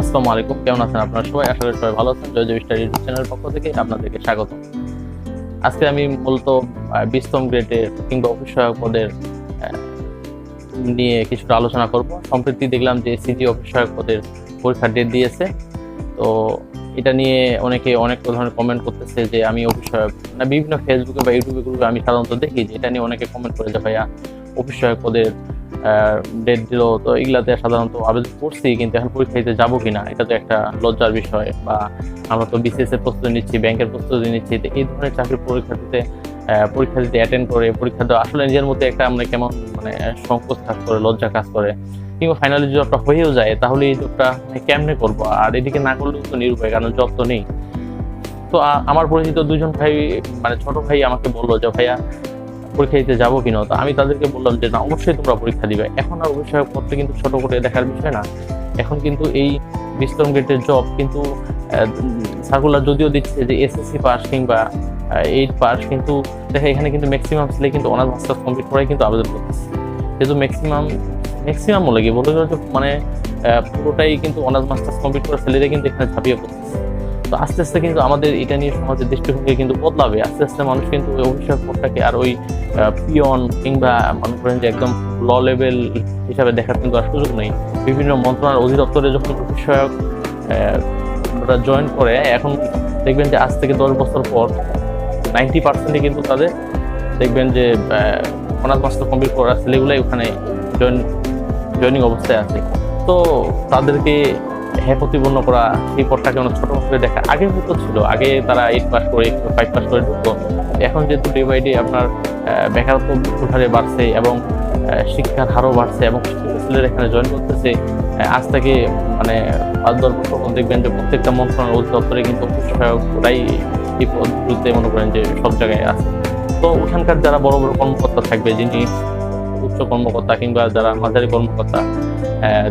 আসসালামু আলাইকুম, কেমন আছেন আপনারা সবাই? আশা করি সবাই ভালো আছেন। জয় স্টাডি ইউটিউব চ্যানেলের পক্ষ থেকে আপনাদেরকে স্বাগত। আজকে আমি মূলত 20তম গ্রেডের কিংবা অফিস সহায়ক পদের নিয়ে কিছুটা আলোচনা করব। সম্প্রতি দেখলাম যে সিজি অফিস সহায়ক পদের পরীক্ষার ডেট দিয়েছে। তো এটা নিয়ে অনেকে অনেক ধরনের কমেন্ট করতেছে যে আমি অফিস সহায়ক বিভিন্ন ফেসবুকে বা ইউটিউবে গ্রুপে আমি সাধারণত দেখি যে এটা নিয়ে অনেকে কমেন্ট করে যে ভাইয়া অফিস সহায়ক পদের ডেট দিল, তো এগুলাতে সাধারণত আবেদন করছি, কিন্তু এখন পরীক্ষা দিতে যাবো কিনা এটা তো একটা লজ্জার বিষয়। বা আমরা তো বিসিএস এর প্রস্তুতি নিচ্ছি, ব্যাংকের প্রস্তুতি নিচ্ছি, তো এই ধরনের চাকরির পরীক্ষা দিতে অ্যাটেন্ড করে পরীক্ষা দেওয়া আসলে নিজের মধ্যে একটা আমরা কেমন সংকোচ কাজ করে, লজ্জা কাজ করে। কিংবা ফাইনালি জবটা হয়েও যায় তাহলে এই জবটা কেমনে করবো, আর এদিকে না করলেও তো নিরুপায়, কারণ জব তো নেই। তো আমার পরিচিত দুজন ভাই ছোট ভাই আমাকে বললো যে ভাইয়া পরীক্ষা দিতে যাবো কিনা। তো আমি তাদেরকে বললাম যে না, অবশ্যই তোমরা পরীক্ষা দিবে। এখন আর অভিষেক পত্রে কিন্তু ছোট করে দেখার বিষয় না। এখন কিন্তু এই 20তম গ্রেডের জব কিন্তু সার্কুলার যদিও দিচ্ছে যে এসএসসি পাস কিংবা 8 পাস, কিন্তু দেখা এখানে কিন্তু ম্যাক্সিমাম ছেলে কিন্তু অনার্স মাস্টার্স কমপ্লিট করাই কিন্তু আবেদন করতেছে। যেহেতু ম্যাক্সিমাম বলে কি বলতে পুরোটাই কিন্তু অনার্স মাস্টার্স কমপ্লিট করা ছেলেরা কিন্তু এখানে ঝাঁপিয়ে পড়তেছে। তো আস্তে আস্তে কিন্তু আমাদের এটা নিয়ে সমাজের দৃষ্টিভঙ্গি কিন্তু বদলাবে। আস্তে আস্তে মানুষ কিন্তু ওই অভিষেক পদটাকে আর ওই পিয়ন কিংবা মনে করেন যে একদম ল লেভেল হিসাবে দেখার কিন্তু আর সুযোগ নেই। বিভিন্ন মন্ত্রণালয় অধিদপ্তরে যখন অভিষেক জয়েন করে, এখন দেখবেন যে আজ থেকে 10 বছর পর 90% কিন্তু তাদের দেখবেন যে অনার্স মাস্টার কমপ্লিট করা ছেলেগুলাই ওখানে জয়েনিং অবস্থায় আছে। তো তাদেরকে প্রতিপন্ন করা, সেই পদটাকে অনেক ছোট করে দেখা আগে হয়তো ছিল। আগে তারা 8 পাস করে 5 পাস করে ঢুকতো। এখন যেহেতু ডে বাই ডে আপনার বেকারত্ব হারে বাড়ছে এবং শিক্ষার হারও বাড়ছে এবং শিক্ষিত ছেলেরা এখানে জয়েন করতেছে, আজ থেকে 5-10 বছর দেখবেন যে প্রত্যেকটা মন্ত্রণালয় অধিদপ্তরে কিন্তু সহায়করাই এই পদগুলোতে মনে করেন যে সব জায়গায় আছে। তো ওখানকার যারা বড় বড় কর্মকর্তা থাকবে, যিনি উচ্চ কর্মকর্তা কিংবা যারা মাঝারি কর্মকর্তা,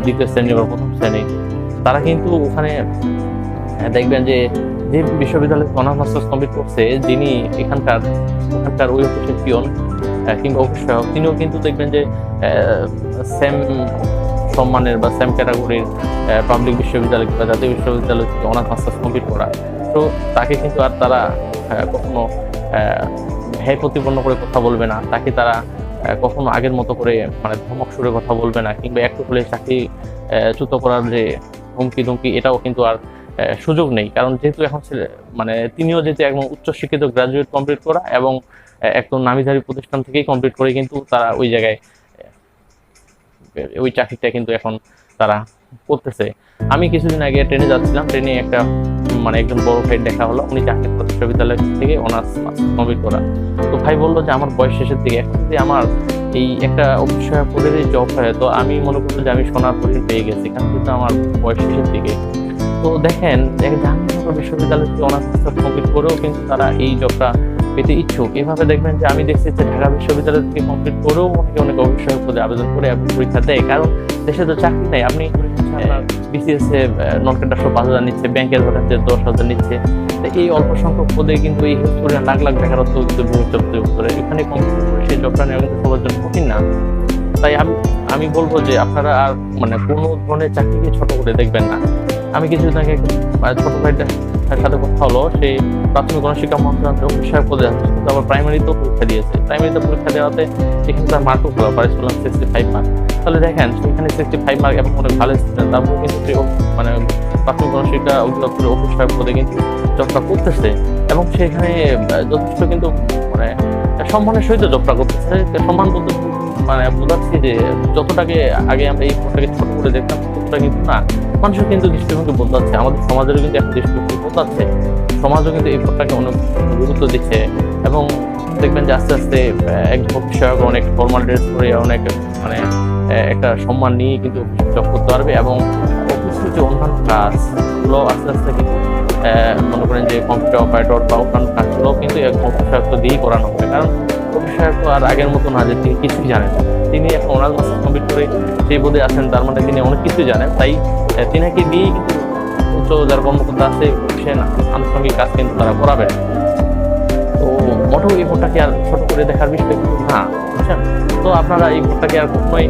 দ্বিতীয় শ্রেণী বা প্রথম শ্রেণী, তারা কিন্তু ওখানে দেখবেন যে বিশ্ববিদ্যালয়ে অনার্স মাস্টার্স কমপ্লিট করছে, যিনি ওখানকার ওই অফিসের পিয়ন কিংবা অফিস সহায়ক, তিনিও কিন্তু দেখবেন যে সেম সম্মানের বা সেম ক্যাটাগরির পাবলিক বিশ্ববিদ্যালয় কিংবা জাতীয় বিশ্ববিদ্যালয় থেকে অনার্স মাস্টার্স কমপ্লিট করা। তো তাকে কিন্তু আর তারা কখনো প্রতিপন্ন করে কথা বলবে না, তাকে তারা কখনো আগের মতো করে ধমক সুরে কথা বলবে না, কিংবা একটু হলে চাকরি চ্যুত করার যে হুমকি এটাও কিন্তু আর সুযোগ নেই। কারণ যেহেতু এখন তিনিও যেহেতু একদম উচ্চশিক্ষিত গ্রাজুয়েট কমপ্লিট করা এবং একদম নামিধারী প্রতিষ্ঠান থেকেই কমপ্লিট করে কিন্তু তারা ওই জায়গায় ওই চাকরিটা কিন্তু এখন তারা করতেছে। আমি কিছুদিন আগে ট্রেনে যাচ্ছিলাম, ট্রেনে একজন বড় ভাই দেখা হলো, উনি চাকরি বিশ্ববিদ্যালয় থেকে অনার্স কমপ্লিট করা। তো ভাই বললো যে আমার বয়স শেষের দিকে, এখন যদি আমার এই একটা অফিস সহায়ক পদের জব হয়, তো আমি মনে করবো যে আমি সোনার হরিণ পেয়ে গেছি, কারণ কিন্তু আমার বয়স শেষের দিকে। তো দেখেন জাহাঙ্গীরনগর বিশ্ববিদ্যালয় থেকে অনার্স কমপ্লিট করেও কিন্তু তারা এই জবটা পেতে ইচ্ছুক। এভাবে দেখবেন যে আমি দেখছি যে ঢাকা বিশ্ববিদ্যালয় থেকে কমপ্লিট করেও অনেক অফিস সহায়ক পদে আবেদন করে পরীক্ষা দেয়, কারণ দেশে তো চাকরি নেই। আপনি বিসিএস এ নলকাটা 5,000 নিচ্ছে, ব্যাংকের ধরেন যে 10,000 নিচ্ছে। এই অল্প সংখ্যক পদে কিন্তু এই লাখ লাখ বেকারত্ব কিন্তু এখানে কমপ্লিট করে সেই জবটা নেওয়া কিন্তু সবার জন্য কঠিন না। তাই আমি বলবো যে আপনারা আর কোনো ধরনের চাকরিকে ছোট করে দেখবেন না। আমি কিছুদিন আগে ছোট ভাইটার সাথে কথা হলো, সেই প্রাথমিক গণশিক্ষা মন্ত্রণালয়ের অফিস সহায়ক পদে আছে, কিন্তু আবার প্রাইমারিতেও পরীক্ষা দিয়েছে। প্রাইমারিতে পরীক্ষা দেওয়াতে সেখানে তার মার্কও ভালো, প্রাইস করলাম 65 মার্ক। তাহলে দেখেন সেখানে 65 মার্ক এবং অনেক ভালো স্টুডেন্ট, তারপরে কিন্তু প্রাথমিক গণশিক্ষা অধিদপ্তরের অফিস সহায়ক পদে কিন্তু জবটা করতেছে এবং সেখানে যথেষ্ট কিন্তু সম্মানের সহিত জবটা করতেছে। সম্মান বলতে বোঝাচ্ছি যে যতটাকে আগে আমরা এই পদটাকে ছোট করে দেখতাম ততটা কিন্তু না, মানুষের কিন্তু দৃষ্টিভঙ্গি বদলাচ্ছে, আমাদের সমাজেরও কিন্তু একটা দৃষ্টিভঙ্গি বদলাচ্ছে। সমাজও কিন্তু এই পদটাকে অনেক গুরুত্ব দিচ্ছে এবং দেখবেন যে আস্তে আস্তে একজন অফিস সহায়ক অনেক ফর্মাল ড্রেস করে অনেক একটা সম্মান নিয়ে কিন্তু জব করতে পারবে এবং অফিসের যে অন্যান্য কাজগুলো আস্তে আস্তে কিন্তু মনে করেন যে কম্পিউটার অপারেটর বা অন্যান্য কাজগুলো কিন্তু একজন অফিস সহায়ক দিয়েই করানো হবে। কারণ অফিস সহায়ক তো আর আগের মতো না যে তিনি কিছুই জানেন, তিনি এখন অনার্স মাস্টার্স কমপ্লিট করে সেই পদে আছেন, তার তিনি অনেক কিছুই জানেন। তাই তিনাকে দিয়েই কিন্তু উচ্চ যারা কর্মকর্তা আছে সে আনুষঙ্গিক কাজ কিন্তু তারা করাবেন। তো মোটেও এই পদটাকে আর ছোট করে দেখার বিষয় কিন্তু না, বুঝছেন? তো আপনারা এই পদটাকে আর কখনোই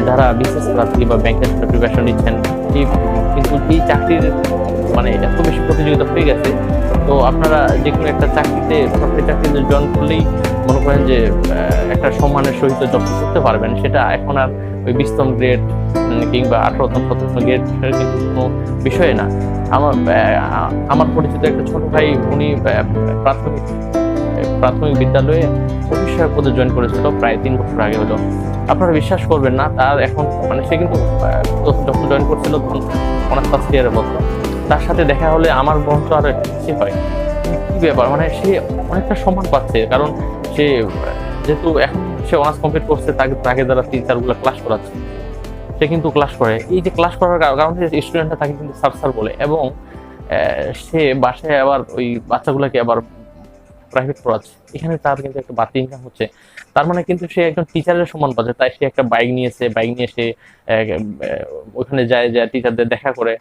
যারা বিশেষ প্রার্থী বা ব্যাংকের প্রিপারেশন নিচ্ছেন, এই কিন্তু এই চাকরির মানে এত বেশি প্রতিযোগিতা হয়ে গেছে, তো আপনারা যে কোনো একটা চাকরিতে সরকারি চাকরিতে জয়েন করলেই মনে করেন যে একটা সম্মানের সহিত জব করতে পারবেন। সেটা এখন আর ওই 20তম গ্রেড কিংবা 18তম 17তম গ্রেড কিন্তু কোনো বিষয় না। আমার পরিচিত একটা ছোট ভাই, উনি প্রাথমিক বিদ্যালয়ে অফিস সহায়ক পদে জয়েন করেছিল প্রায় 3 বছর আগে হলো। আপনারা বিশ্বাস করবেন না, তার এখন মানে সে কিন্তু যখন জয়েন করছিল তখন অনার্স ফার্স্ট ইয়ারে বলতো, তার সাথে দেখা হলে আমার বংশ আরো একটু বেশি হয়। কি ব্যাপার, মানে সে অনেকটা সম্মান পাচ্ছে, কারণ সে যেহেতু এখন সে অনার্স কমপ্লিট করছে, তাকে যারা টিচারগুলো ক্লাস করাচ্ছে সে কিন্তু ক্লাস করে। এই যে ক্লাস করার কারণ স্টুডেন্টরা তাকে কিন্তু স্যার বলে, এবং সে বাসায় আবার ওই বাচ্চাগুলোকে আবার প্রাইভেট পড়াচ্ছে। এখানে তার কিন্তু একটা বাড়তি ইনকাম হচ্ছে, তার মানে কিন্তু সে একজন টিচারের সম্মান পাচ্ছে। তাই সে একটা বাইক নিয়ে সে ওখানে যায়, টিচারদের দেখা করে,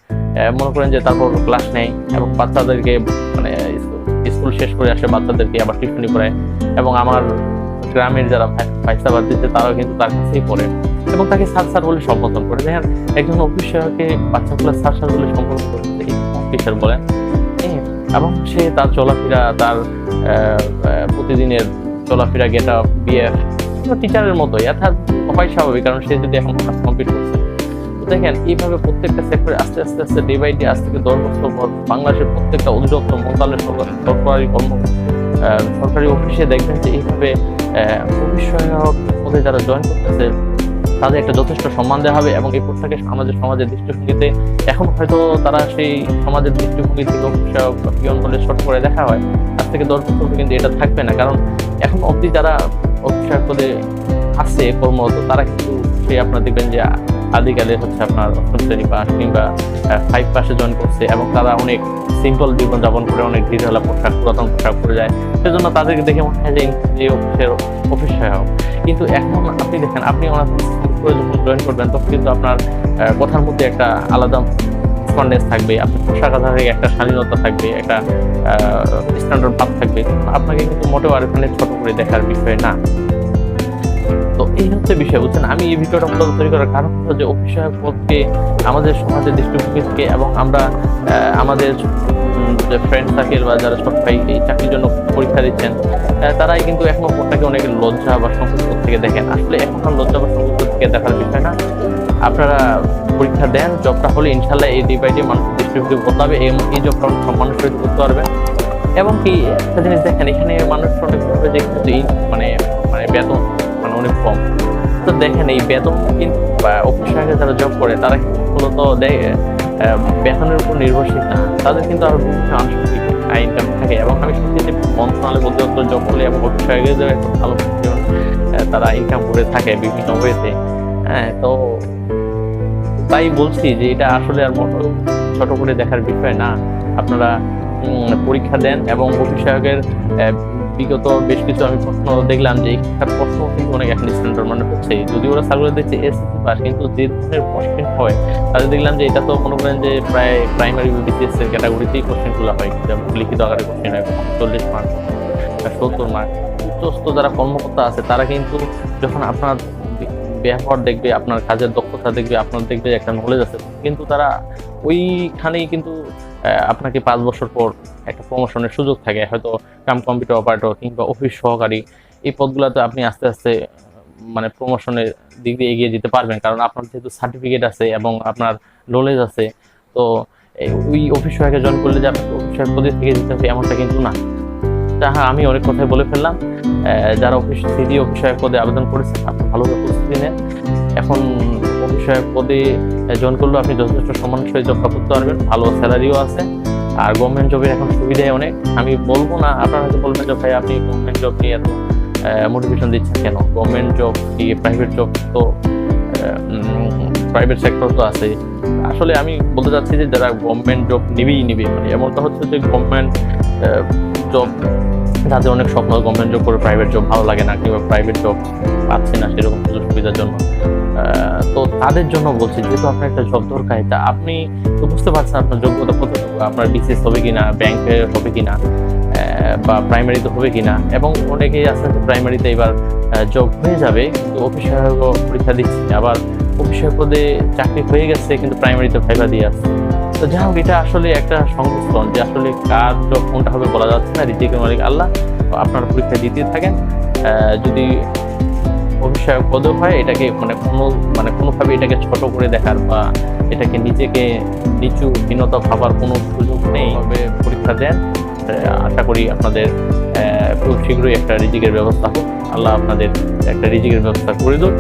মনে করেন যে তারপর ক্লাস নেয় এবং বাচ্চাদেরকে মানে স্কুল শেষ করে আসে, বাচ্চাদেরকে আবার টিউশনি করায়। এবং আমার গ্রামের যারা ভাইসাবাদ দিচ্ছে তারাও কিন্তু তার কাছেই পড়ে এবং তাকে স্যার বলে সম্বোধন করে। দেখেন একজন অফিস সহায়ককে বাচ্চাগুলো স্যার বলে সম্বোধন করতে টিচার বলেন, এবং সে তার চলাফেরা, তার প্রতিদিনের চলাফেরা, গেট আপ, বিহেভ টিচারের মতোই, অর্থাৎ সবাই স্বাভাবিক, কারণ সে যদি এখন কমপ্লিট করছে। তো দেখেন এইভাবে প্রত্যেকটা সেক্টরে আস্তে আস্তে ডে বাই ডে, আজ থেকে 10 বছর পর বাংলাদেশের প্রত্যেকটা অধিদপ্তর, মন্ত্রণালয়, সরকারি অফিসে দেখবেন যে এইভাবে অফিস সহায়ক পদে যারা জয়েন করতেছে তাদের একটা যথেষ্ট সম্মান দেওয়া হবে। এবং এই পদটাকে আমাদের সমাজের দৃষ্টিভঙ্গিতে এখন হয়তো তারা সেই সমাজের দৃষ্টিভঙ্গি থেকে অফিস সহায়ক পিয়ন বলে ছোট করে দেখা হয়, আজ থেকে 10 বছর কিন্তু এটা থাকবে না। কারণ এখন অবধি যারা অফিস সহায়ক পদে আছে কর্মরত, তারা কিন্তু সেই আপনার দেখবেন যে আদিকালে হচ্ছে আপনার 8ম শ্রেণী পাস কিংবা 5 পাসে জয়েন করছে, এবং তারা অনেক সিম্পল জীবনযাপন করে, অনেক ঢিলঢালা পোশাক, পুরাতন পোশাক পরে যায়। সেজন্য তাদেরকে দেখে মনে হয় যে অফিস সহায়ক। কিন্তু এখন আপনি দেখেন, আপনি অনার্স করে যখন জয়েন করবেন তখন কিন্তু আপনার কথার মধ্যে একটা আলাদা কনফিডেন্স থাকবে, আপনার পোশাক আধারে একটা শালীনতা থাকবে, একটা স্ট্যান্ডার্ড ভাব থাকবে। আপনাকে কিন্তু মোটেও আর এখানে ছোট করে দেখার বিষয় না। তো এই হচ্ছে বিষয়, বুঝছেন। আমি এই ভিডিওটা মূলত তৈরি করার কারণ হলো যে অফিস সহায়ক পদকে আমাদের সমাজের দৃষ্টিভঙ্গি থেকে, এবং আমরা আমাদের যে ফ্রেন্ড সার্কেল বা যারা সবাই এই চাকরির জন্য পরীক্ষা দিচ্ছেন, তারাই কিন্তু এখনো পদটাকে অনেক লজ্জা বা সংকোচ থেকে দেখেন। আসলে এখন আর লজ্জা বা সংকোচ থেকে দেখার বিষয় না। আপনারা পরীক্ষা দেন, জবটা হলে ইনশাল্লাহ এই ডে বাই ডে মানুষের দৃষ্টিভঙ্গি বদলাবে, এই জবটা সম্মানের সহিত করতে পারবেন। এবং কি একটা জিনিস দেখেন, এখানে মানুষ অনেক যে মানে বেতন মানে অনেক কম। তো দেখেন এই বেতন কিন্তু অফিস সহায়কে যারা জব করে তারা কিন্তু মূলত বেতনের উপর নির্ভরশীল না, তাদের কিন্তু আরো বিভিন্ন আনুষঙ্গিক ইনকাম থাকে। এবং আমি শুনছি যে মন্ত্রণালয় অধিদপ্তর জব করলে এবং অফিস সহায়কে একটা ভালো তারা ইনকাম করে থাকে বিভিন্ন ওয়েতে। তো তাই বলছি যে এটা আসলে আর ছোট করে দেখার বিষয় না। আপনারা পরীক্ষা দেন, এবং অফিস সহায়কের বিগত বেশ কিছু আমি প্রশ্ন দেখলাম যে এখানকার প্রশ্ন কিন্তু অনেক এখন স্ট্যান্ডার্ড মানে হচ্ছে, যদি ওরা সার্কুলার দিচ্ছে এসএসসি পাস, কিন্তু যে ধরনের কোশ্চেন হয় তাদের দেখলাম যে এটা তো মনে করেন যে প্রায় প্রাইমারি বিসিএস এর ক্যাটাগরিতেই কোশ্চেনগুলো হয়, লিখিত আকারে কোশ্চেন হয় 40 মার্ক 70 মার্ক। উচ্চস্থ যারা কর্মকর্তা আছে তারা কিন্তু যখন আপনার ব্যবহার দেখবে, আপনার কাজের দক্ষতা দেখবে, আপনার দেখবে একটা নলেজ আছে, কিন্তু তারা ওইখানেই কিন্তু আপনাকে 5 বছর পর একটা প্রমোশনের সুযোগ থাকে, হয়তো কম্পিউটার অপারেটর কিংবা অফিস সহকারী। এই পদগুলোতে আপনি আস্তে আস্তে মানে প্রমোশনের দিক দিয়ে এগিয়ে যেতে পারবেন, কারণ আপনার যেহেতু সার্টিফিকেট আছে এবং আপনার নলেজ আছে। তো ওই অফিস সহায়কে জয়েন করলে যে আপনাকে অফিস সহায়ক পদে থেকে যেতে হবে এমনটা কিন্তু না। হ্যাঁ, আমি অনেক কথাই বলে ফেললাম। যারা সিজি অফিস সহায়ক পদে আবেদন করেছে আপনি ভালোভাবে প্রস্তুতি নেন। এখন অফিস সহায়ক পদে জয়েন করলেও আপনি যথেষ্ট সম্মানের সহিত জবটা করতে পারবেন, ভালো স্যালারিও আছে। আর গভর্নমেন্ট জবের এখন সুবিধাই অনেক। আমি বলবো না, আপনারা হয়তো বলবেন যে ভাই আপনি গভর্নমেন্ট জব নিয়ে এত মোটিভেশন দিচ্ছেন কেন, গভর্নমেন্ট জব কি প্রাইভেট জব, তো প্রাইভেট সেক্টর তো আছে। আসলে আমি বলতে চাচ্ছি যে যারা গভর্নমেন্ট জব নিবে, মানে এমনটা হচ্ছে যে গভর্নমেন্ট জব যাদের অনেক স্বপ্ন গভর্নমেন্ট জব করে প্রাইভেট জব ভালো লাগে না, কিংবা প্রাইভেট জব পাচ্ছে না সেরকম সুযোগ সুবিধার জন্য, তো তাদের জন্য বলছি, যেহেতু আপনার একটা জব দরকার, তা আপনি তো বুঝতে পারছেন আপনার যোগ্যতা কতটুকু, আপনার বিসিএস হবে কিনা, ব্যাংকে হবে কিনা, বা প্রাইমারিতে হবে কিনা। এবং অনেকেই আছে প্রাইমারিতে এবার জব হয়ে যাবে কিন্তু অফিস সহায়ক পরীক্ষা দিচ্ছে, আবার অফিস সহায়ক পদে চাকরি হয়ে গেছে কিন্তু প্রাইমারিতে ভাইবা দিয়ে আসছে। তো যাই হোক, এটা আসলে একটা সংমিশ্রণ যে আসলে কার কোনটা হবে বলা যাচ্ছে না। রিজিকের মালিক আল্লাহ। তো আপনারা পরীক্ষা দিতে থাকেন। যদি অভিষেক পদক হয়, এটাকে কোনোভাবে এটাকে ছোট করে দেখার বা এটাকে নিজেকে নিচু হীনতা ভাবার কোনো সুযোগ নেই। তবে পরীক্ষা দেন, আশা করি আপনাদের খুব শীঘ্রই একটা রিজিকের ব্যবস্থা হোক। আল্লাহ আপনাদের একটা রিজিকের ব্যবস্থা করে দিন।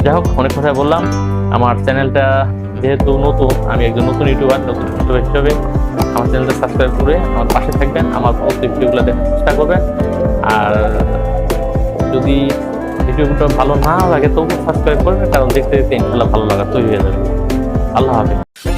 যাই হোক, অনেক কথা বললাম। আমার চ্যানেলটা যেহেতু নতুন, আমি একজন নতুন ইউটিউবার হিসেবে আমার চ্যানেলটা সাবস্ক্রাইব করে আমার পাশে থাকবেন, আমার পরবর্তী ভিডিওগুলো দেখার চেষ্টা করবেন। আর যদি ভিডিওটা ভালো না লাগে তবুও সাবস্ক্রাইব করবেন, কারণ দেখতে দেখতে ইনশাল্লাহ ভালো লাগা তৈরি হয়ে যাবে। আল্লাহ হাফেজ।